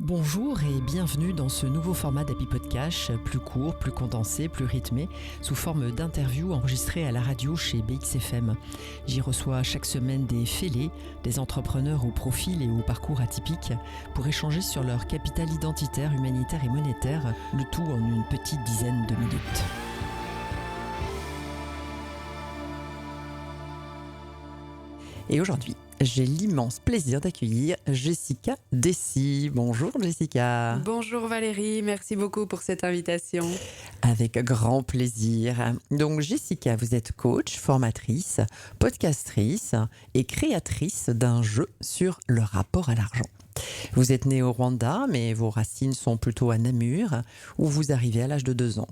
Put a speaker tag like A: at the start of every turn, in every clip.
A: Bonjour et bienvenue dans ce nouveau format d'Happy Podcast, plus court, plus condensé, plus rythmé, sous forme d'interviews enregistrées à la radio chez BXFM. J'y reçois chaque semaine des fêlés, des entrepreneurs au profil et au parcours atypiques, pour échanger sur leur capital identitaire, humanitaire et monétaire, le tout en une petite dizaine de minutes. Et aujourd'hui, j'ai l'immense plaisir d'accueillir Jessica Dessy. Bonjour Jessica.
B: Bonjour Valérie, merci beaucoup pour cette invitation.
A: Avec grand plaisir. Donc Jessica, vous êtes coach, formatrice, podcastrice et créatrice d'un jeu sur le rapport à l'argent. Vous êtes née au Rwanda, mais vos racines sont plutôt à Namur, où vous arrivez à l'âge de 2 ans.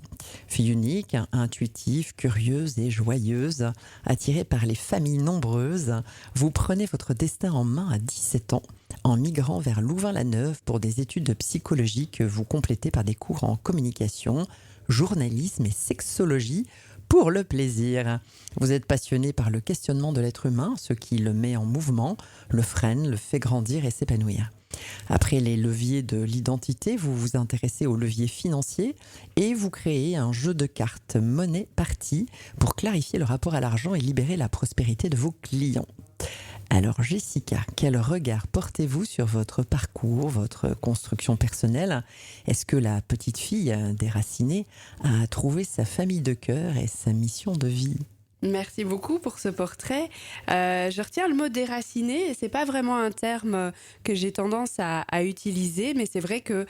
A: Fille unique, intuitive, curieuse et joyeuse, attirée par les familles nombreuses, vous prenez votre destin en main à 17 ans, en migrant vers Louvain-la-Neuve pour des études de psychologie que vous complétez par des cours en communication, journalisme et sexologie, pour le plaisir. Vous êtes passionné par le questionnement de l'être humain, ce qui le met en mouvement, le freine, le fait grandir et s'épanouir. Après les leviers de l'identité, vous vous intéressez aux leviers financiers et vous créez un jeu de cartes monnaie-partie pour clarifier le rapport à l'argent et libérer la prospérité de vos clients. Alors Jessica, quel regard portez-vous sur votre parcours, votre construction personnelle ? Est-ce que la petite fille déracinée a trouvé sa famille de cœur et sa mission de vie ?
B: Merci beaucoup pour ce portrait. Je retiens le mot déraciné, et c'est pas vraiment un terme que j'ai tendance à utiliser, mais c'est vrai que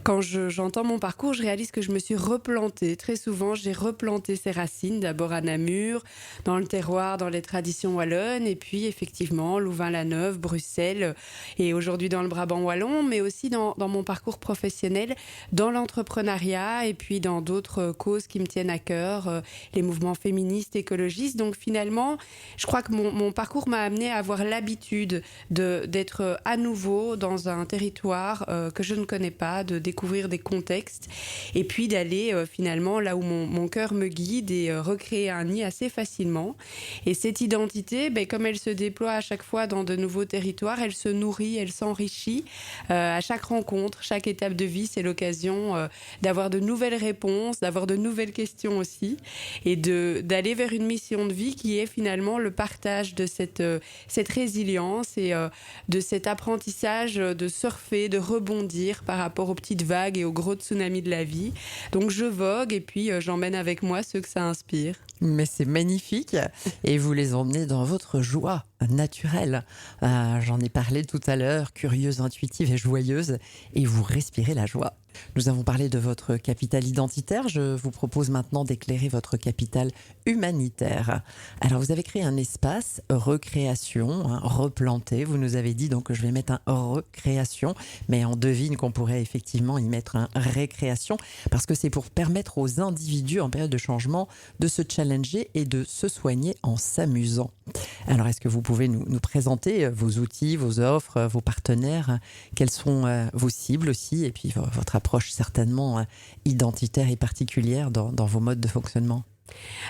B: quand j'entends mon parcours, je réalise que je me suis replantée. Très souvent, j'ai replanté ces racines, d'abord à Namur, dans le terroir, dans les traditions wallonnes, et puis effectivement Louvain-la-Neuve, Bruxelles, et aujourd'hui dans le Brabant wallon, mais aussi dans mon parcours professionnel, dans l'entrepreneuriat, et puis dans d'autres causes qui me tiennent à cœur, les mouvements féministes, écologistes. Donc finalement, je crois que mon parcours m'a amené à avoir l'habitude d'être à nouveau dans un territoire que je ne connais pas, de découvrir des contextes et puis d'aller finalement là où mon cœur me guide et recréer un nid assez facilement. Et cette identité, comme elle se déploie à chaque fois dans de nouveaux territoires, elle se nourrit, elle s'enrichit. À chaque rencontre, chaque étape de vie, c'est l'occasion d'avoir de nouvelles réponses, d'avoir de nouvelles questions aussi et d'aller vers une mission de vie qui est finalement le partage de cette résilience et de cet apprentissage de surfer, de rebondir par rapport aux petites vagues et aux gros tsunamis de la vie. Donc je vogue et puis j'emmène avec moi ceux que ça inspire.
A: Mais c'est magnifique et vous les emmenez dans votre joie naturelle. J'en ai parlé tout à l'heure, curieuse, intuitive et joyeuse, et vous respirez la joie. Nous avons parlé de votre capital identitaire. Je vous propose maintenant d'éclairer votre capital humanitaire. Alors, vous avez créé un espace recréation, replanté. Vous nous avez dit donc que je vais mettre un recréation, mais on devine qu'on pourrait effectivement y mettre un récréation parce que c'est pour permettre aux individus en période de changement de se challenger et de se soigner en s'amusant. Alors, est-ce que vous pouvez nous présenter vos outils, vos offres, vos partenaires ? Quelles sont vos cibles aussi ? Et puis, votre approche certainement identitaire et particulière dans vos modes de fonctionnement.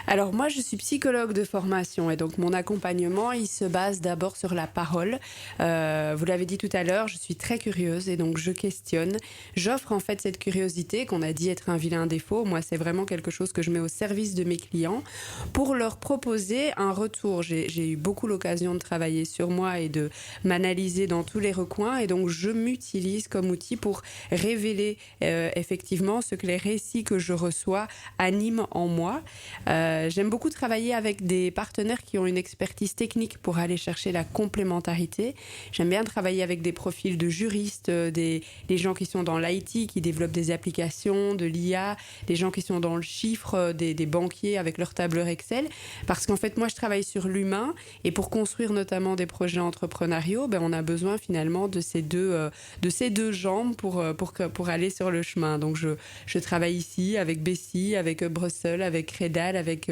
B: Alors moi, je suis psychologue de formation et donc mon accompagnement, il se base d'abord sur la parole. Vous l'avez dit tout à l'heure, je suis très curieuse et donc je questionne. J'offre en fait cette curiosité qu'on a dit être un vilain défaut. Moi, c'est vraiment quelque chose que je mets au service de mes clients pour leur proposer un retour. J'ai eu beaucoup l'occasion de travailler sur moi et de m'analyser dans tous les recoins et donc je m'utilise comme outil pour révéler effectivement ce que les récits que je reçois animent en moi. J'aime beaucoup travailler avec des partenaires qui ont une expertise technique pour aller chercher la complémentarité. J'aime bien travailler avec des profils de juristes, des gens qui sont dans l'IT, qui développent des applications, de l'IA, des gens qui sont dans le chiffre, des banquiers avec leur tableur Excel. Parce qu'en fait, moi, je travaille sur l'humain et pour construire notamment des projets entrepreneuriaux, on a besoin finalement de ces deux jambes pour aller sur le chemin. Donc, je travaille ici avec Bessie, avec Bruxelles, avec Redal, avec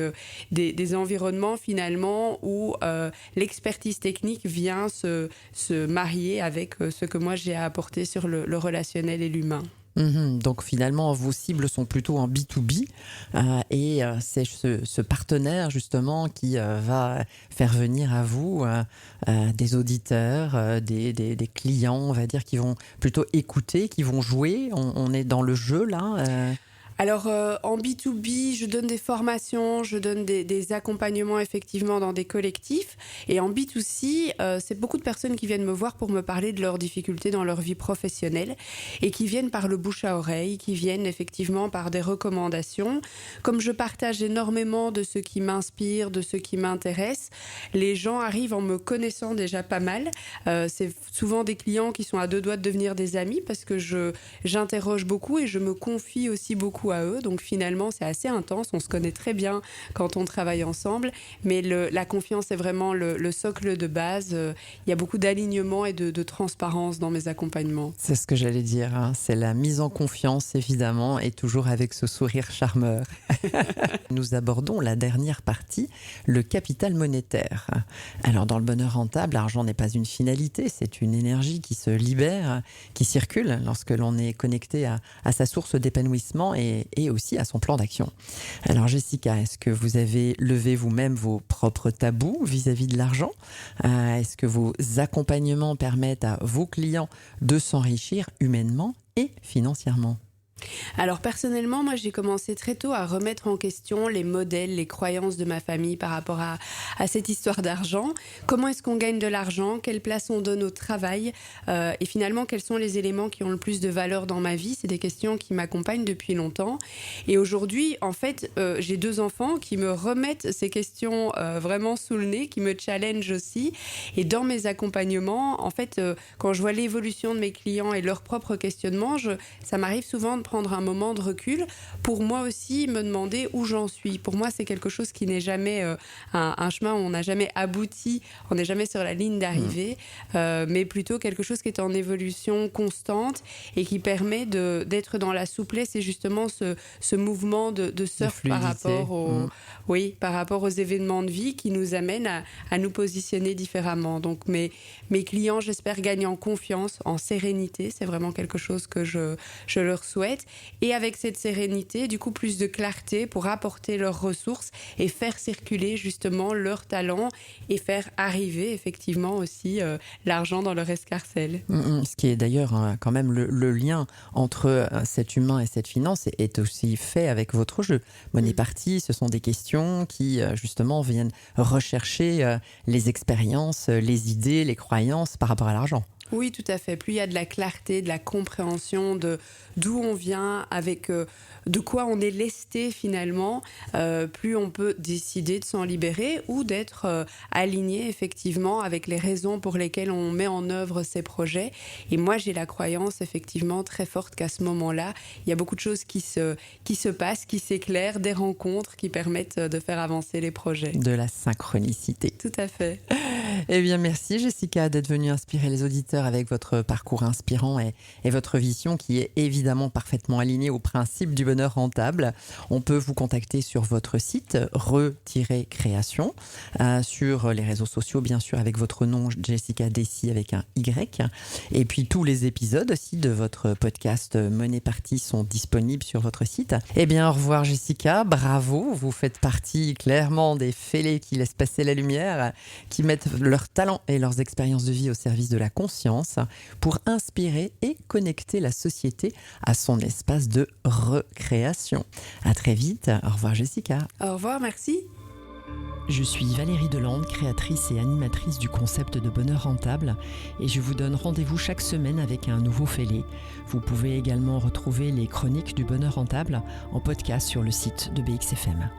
B: des environnements finalement où l'expertise technique vient se marier avec ce que moi j'ai à apporter sur le relationnel et l'humain.
A: Donc finalement, vos cibles sont plutôt en B2B c'est ce partenaire justement qui va faire venir à vous des auditeurs, des clients, on va dire, qui vont plutôt écouter, qui vont jouer. On est dans le jeu là.
B: Alors, en B2B, je donne des formations, je donne des accompagnements effectivement dans des collectifs. Et en B2C, c'est beaucoup de personnes qui viennent me voir pour me parler de leurs difficultés dans leur vie professionnelle et qui viennent par le bouche à oreille, qui viennent effectivement par des recommandations. Comme je partage énormément de ce qui m'inspire, de ce qui m'intéresse, les gens arrivent en me connaissant déjà pas mal. C'est souvent des clients qui sont à deux doigts de devenir des amis parce que j'interroge beaucoup et je me confie aussi beaucoup à eux, donc finalement c'est assez intense, on se connaît très bien quand on travaille ensemble, mais la confiance est vraiment le socle de base. Il y a beaucoup d'alignement et de transparence dans mes accompagnements.
A: C'est ce que j'allais dire, hein. C'est la mise en confiance évidemment et toujours avec ce sourire charmeur. Nous abordons la dernière partie, le capital monétaire. Alors dans le bonheur rentable, l'argent n'est pas une finalité, c'est une énergie qui se libère, qui circule lorsque l'on est connecté à sa source d'épanouissement et aussi à son plan d'action. Alors Jessica, est-ce que vous avez levé vous-même vos propres tabous vis-à-vis de l'argent ? Est-ce que vos accompagnements permettent à vos clients de s'enrichir humainement et financièrement ?
B: Alors personnellement, moi j'ai commencé très tôt à remettre en question les modèles, les croyances de ma famille par rapport à cette histoire d'argent. Comment est-ce qu'on gagne de l'argent ? Quelle place on donne au travail ? Et finalement, quels sont les éléments qui ont le plus de valeur dans ma vie ? C'est des questions qui m'accompagnent depuis longtemps. Et aujourd'hui, en fait, j'ai 2 enfants qui me remettent ces questions vraiment sous le nez, qui me challengent aussi. Et dans mes accompagnements, en fait, quand je vois l'évolution de mes clients et leurs propres questionnements, ça m'arrive souvent de prendre un moment de recul pour moi aussi me demander où j'en suis. Pour moi, c'est quelque chose qui n'est jamais un chemin où on n'a jamais abouti, on n'est jamais sur la ligne d'arrivée, mais plutôt quelque chose qui est en évolution constante et qui permet d'être dans la souplesse et justement ce mouvement de surf par rapport aux événements de vie qui nous amènent à nous positionner différemment. Donc mes clients, j'espère, gagnent en confiance, en sérénité. C'est vraiment quelque chose que je leur souhaite. Et avec cette sérénité, du coup, plus de clarté pour apporter leurs ressources et faire circuler justement leurs talents et faire arriver effectivement aussi l'argent dans leur escarcelle.
A: Ce qui est d'ailleurs quand même le lien entre cet humain et cette finance est aussi fait avec votre jeu. Money Party, ce sont des questions qui justement viennent rechercher les expériences, les idées, les croyances par rapport à l'argent.
B: Oui, tout à fait. Plus il y a de la clarté, de la compréhension de d'où on vient, avec de quoi on est lesté finalement, plus on peut décider de s'en libérer ou d'être aligné effectivement avec les raisons pour lesquelles on met en œuvre ces projets. Et moi, j'ai la croyance effectivement très forte qu'à ce moment-là, il y a beaucoup de choses qui se passent, qui s'éclairent, des rencontres qui permettent de faire avancer les projets.
A: De la synchronicité.
B: Tout à fait.
A: Eh bien, merci Jessica d'être venue inspirer les auditeurs avec votre parcours inspirant et votre vision qui est évidemment parfaitement alignée aux principes du bonheur rentable. On peut vous contacter sur votre site re-création, sur les réseaux sociaux bien sûr avec votre nom Jessica Dessy avec un Y. Et puis tous les épisodes aussi de votre podcast Money Party sont disponibles sur votre site. Eh bien, au revoir Jessica, bravo, vous faites partie clairement des fêlés qui laissent passer la lumière, qui mettent leurs talents et leurs expériences de vie au service de la conscience pour inspirer et connecter la société à son espace de recréation. À très vite. Au revoir Jessica.
B: Au revoir, merci.
A: Je suis Valérie Delande, créatrice et animatrice du concept de bonheur rentable et je vous donne rendez-vous chaque semaine avec un nouveau fêlé. Vous pouvez également retrouver les chroniques du bonheur rentable en podcast sur le site de BXFM.